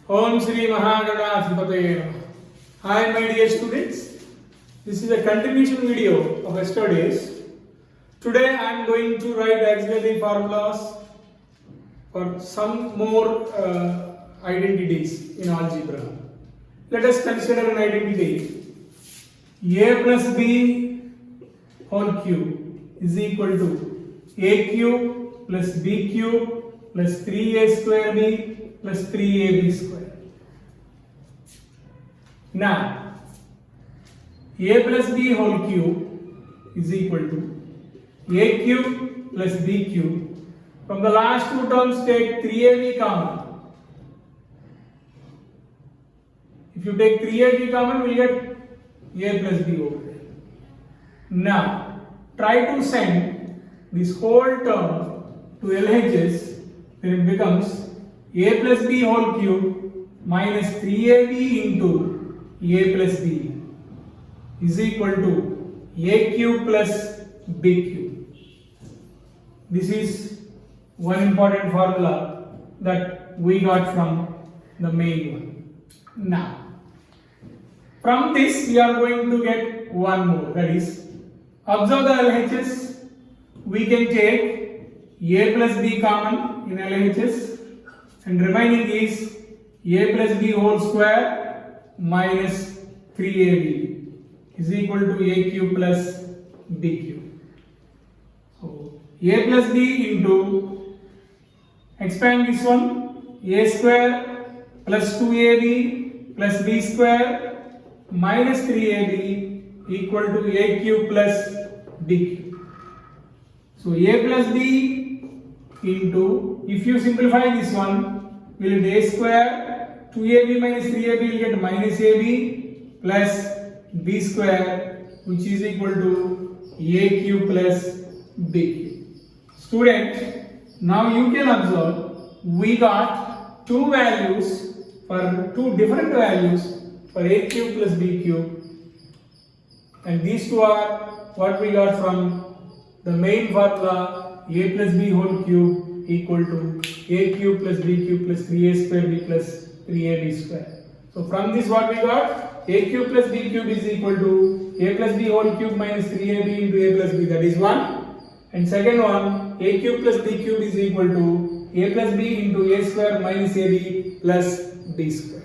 Om Shri Mahaganathipataye Namaha. Hi my dear students, this is a continuation video of yesterday's. Today I am going to write auxiliary formulas for some more identities in algebra. Let us consider an identity. A plus B whole cube is equal to A cube plus B cube plus 3A square B plus 3AB square. Now, A plus B whole cube is equal to A cube plus B cube. From the last two terms, take 3AB common. If you take 3AB common, we get A plus B over there. Now, try to send this whole term to LHS, then it becomes A plus B whole cube minus 3AB into A plus B is equal to A cube plus B cube. This is one important formula that we got from the main one. Now, from this we are going to get one more, that is, observe the LHS. We can take A plus B common in LHS and remaining is A plus B whole square minus 3AB is equal to A cube plus B cube. So A plus B into, expand this one, A square plus 2AB plus B square minus 3AB equal to A cube plus B cube. So A plus B into, if you simplify this one, will get A square, 2AB minus 3AB will get minus AB plus B square, which is equal to A cube plus B cube. Student, now you can observe we got two values for two different values for A cube plus B cube, and these two are what we got from the main formula A plus B whole cube equal to A cube plus B cube plus 3A square B plus 3AB square. So from this what we got, A cube plus B cube is equal to A plus B whole cube minus 3AB into A plus B, that is 1. And second one, A cube plus B cube is equal to A plus B into A square minus AB plus B square.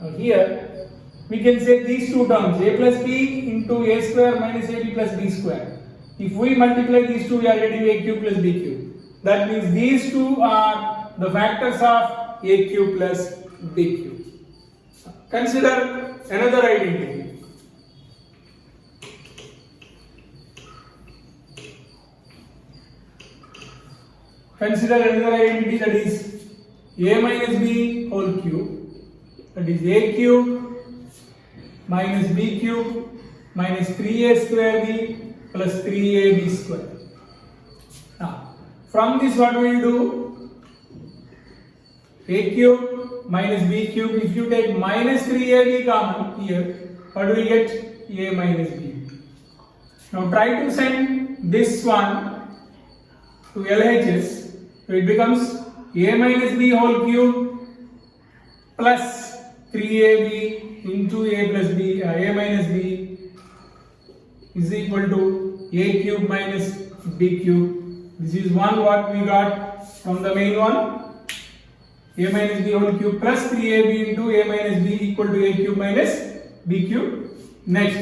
Now here we can say these two terms, A plus B into A square minus AB plus B square. If we multiply these two, we are getting A cube plus B cube. That means these two are the factors of A cube plus B cube. Consider another identity. Consider another identity, that is A minus B whole cube, that is A cube minus B cube minus 3A square B plus 3AB square. Now, from this what we will do? A cube minus B cube, if you take minus 3AB common here, what do we get? A minus B. Now try to send this one to LHS, so it becomes A minus B whole cube plus 3AB into A plus B, A minus B is equal to A cube minus B cube. This is one what we got from the main one. A minus B whole cube plus 3AB into A minus B equal to A cube minus B cube. Next,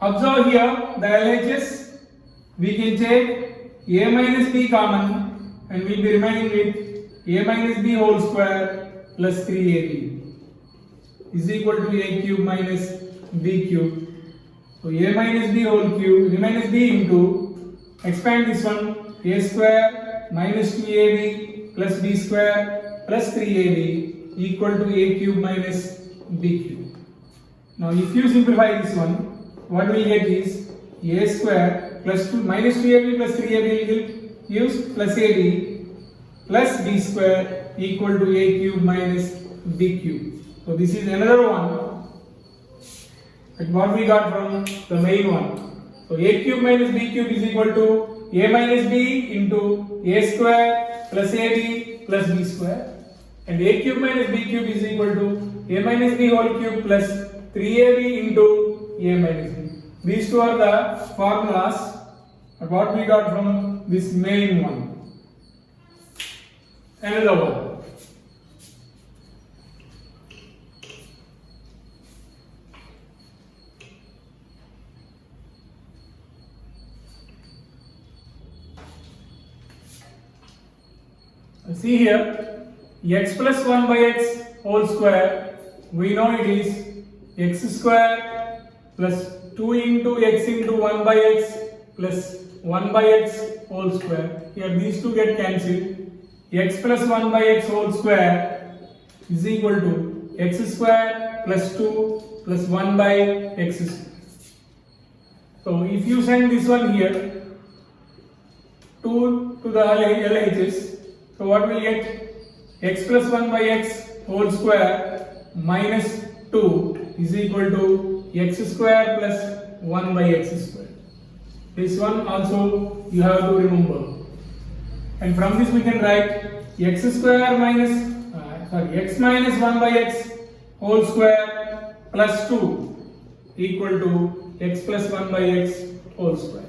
observe here the LHS. We can take A minus B common and we will be remaining with A minus B whole square plus 3AB is equal to A cube minus B cube. So A minus B whole cube, A minus B into, expand this one, A square minus 2AB plus B square plus 3AB equal to A cube minus B cube. Now if you simplify this one, what we get is A square plus 2 minus 2AB plus 3AB will use plus AB plus B square equal to A cube minus B cube. So this is another one that what we got from the main one. So A cube minus B cube is equal to A minus B into A square plus AB plus B square. and a cube minus b cube is equal to a minus b whole cube plus 3ab into a minus b. These two are the formulas what we got from this main one. Another one. See here, x plus 1 by x whole square, we know it is x square plus 2 into x into 1 by x plus 1 by x whole square. Here these two get cancelled. X plus 1 by x whole square is equal to x square plus 2 plus 1 by x square. So if you send this one here 2 to the LHS, so what will get? X plus 1 by x whole square minus 2 is equal to x square plus 1 by x square. This one also you have to remember. And from this we can write x square minus x minus 1 by x whole square plus 2 equal to x plus 1 by x whole square.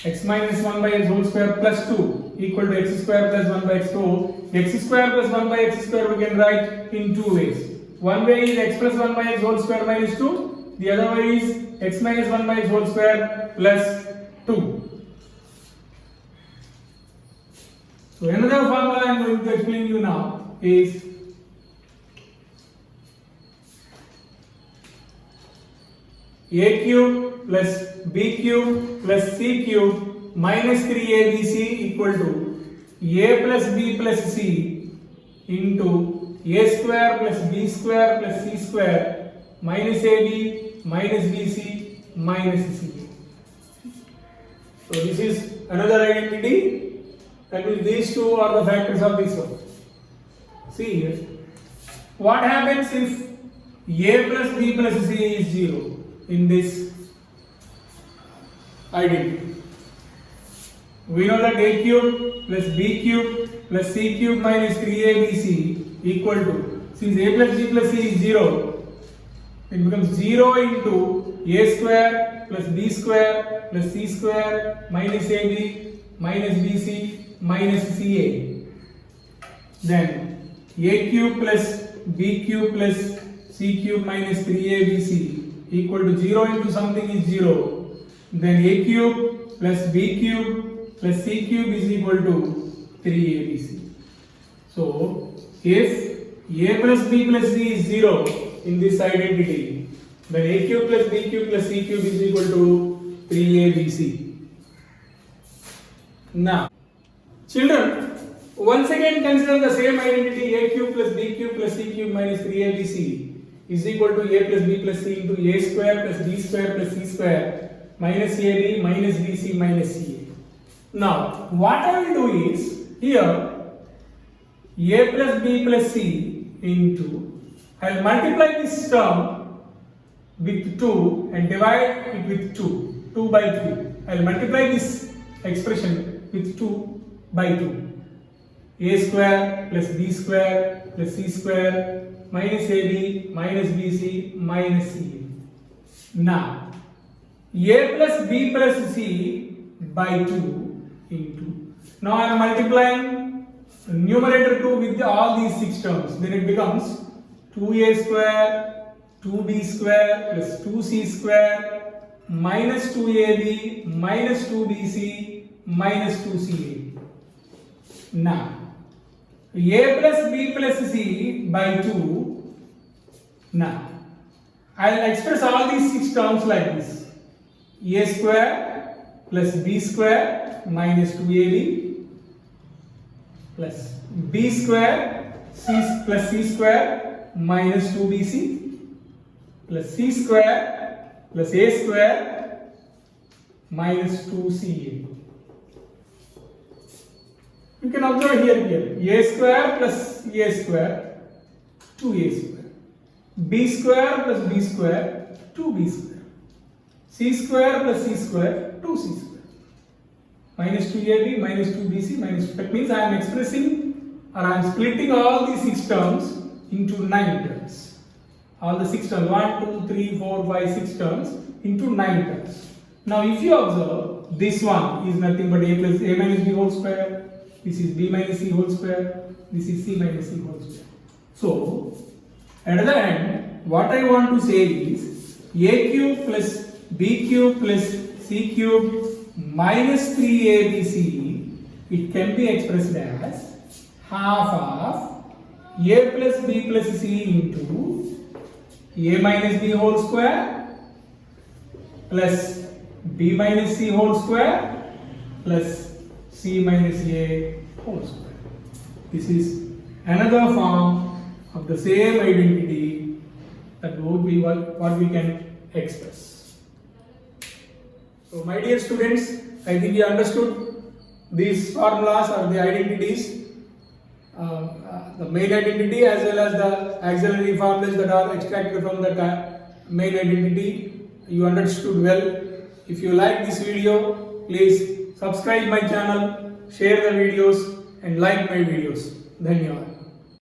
X minus 1 by x whole square plus 2 equal to x square plus 1 by x. So x square plus 1 by x square we can write in two ways. One way is x plus 1 by x whole square minus 2. The other way is x minus 1 by x whole square plus 2. So another formula I am going to explain you now is a cube plus b cube plus c cube minus 3abc equal to a plus b plus c into a square plus b square plus c square minus ab minus bc minus ca. So this is another identity. That means these two are the factors of this one. See here. What happens if a plus b plus c is 0 in this identity? We know that a cube plus b cube plus c cube minus 3abc equal to, since a plus b plus c is 0, it becomes 0 into a square plus b square plus c square minus ab minus bc minus ca. Then a cube plus b cube plus c cube minus 3abc equal to 0 into something is 0. Then a cube plus b cube plus c cube is equal to 3abc. So if a plus b plus c is 0 in this identity, then a cube plus b cube plus c cube is equal to 3abc. Now, children, once again consider the same identity a cube plus b cube plus c cube minus 3abc is equal to a plus b plus c into a square plus b square plus c square minus ab minus bc minus ca. Now, what I will do is, here a plus b plus c into, I will multiply this term with 2 and divide it with 2, 2 by 3. I will multiply this expression with 2 by 2. A square plus b square plus c square minus ab minus bc minus ca. Now, a plus b plus c by 2 into, now I am multiplying numerator 2 with all these 6 terms, then it becomes 2a square 2b square plus 2c square minus 2ab minus 2bc minus 2ca. Now, a plus b plus c by 2. Now, I will express all these 6 terms like this. A square plus b square minus 2ab plus b square plus c square minus 2bc plus c square plus a square minus 2ca. You can observe here a square plus a square 2a square, b square plus b square 2b square, c square plus c square 2c square minus 2ab minus 2bc minus 2. That means I am expressing or I am splitting all the 6 terms into 9 terms. All the 6 terms, 1, 2, 3, 4, 5, 6 terms into 9 terms. Now if you observe, this one is nothing but a plus a minus b whole square, this is b minus c whole square, this is c minus c whole square. So at the end, what I want to say is a cube plus b cube plus c cube minus 3abc, it can be expressed as half of a plus b plus c into a minus b whole square plus b minus c whole square plus c minus a whole square. This is another form of the same identity that would be what we can express. So my dear students, I think you understood these formulas or the identities, the main identity as well as the auxiliary formulas that are extracted from the main identity. You understood well. If you like this video, please subscribe my channel, share the videos and like my videos. Dhanyawad.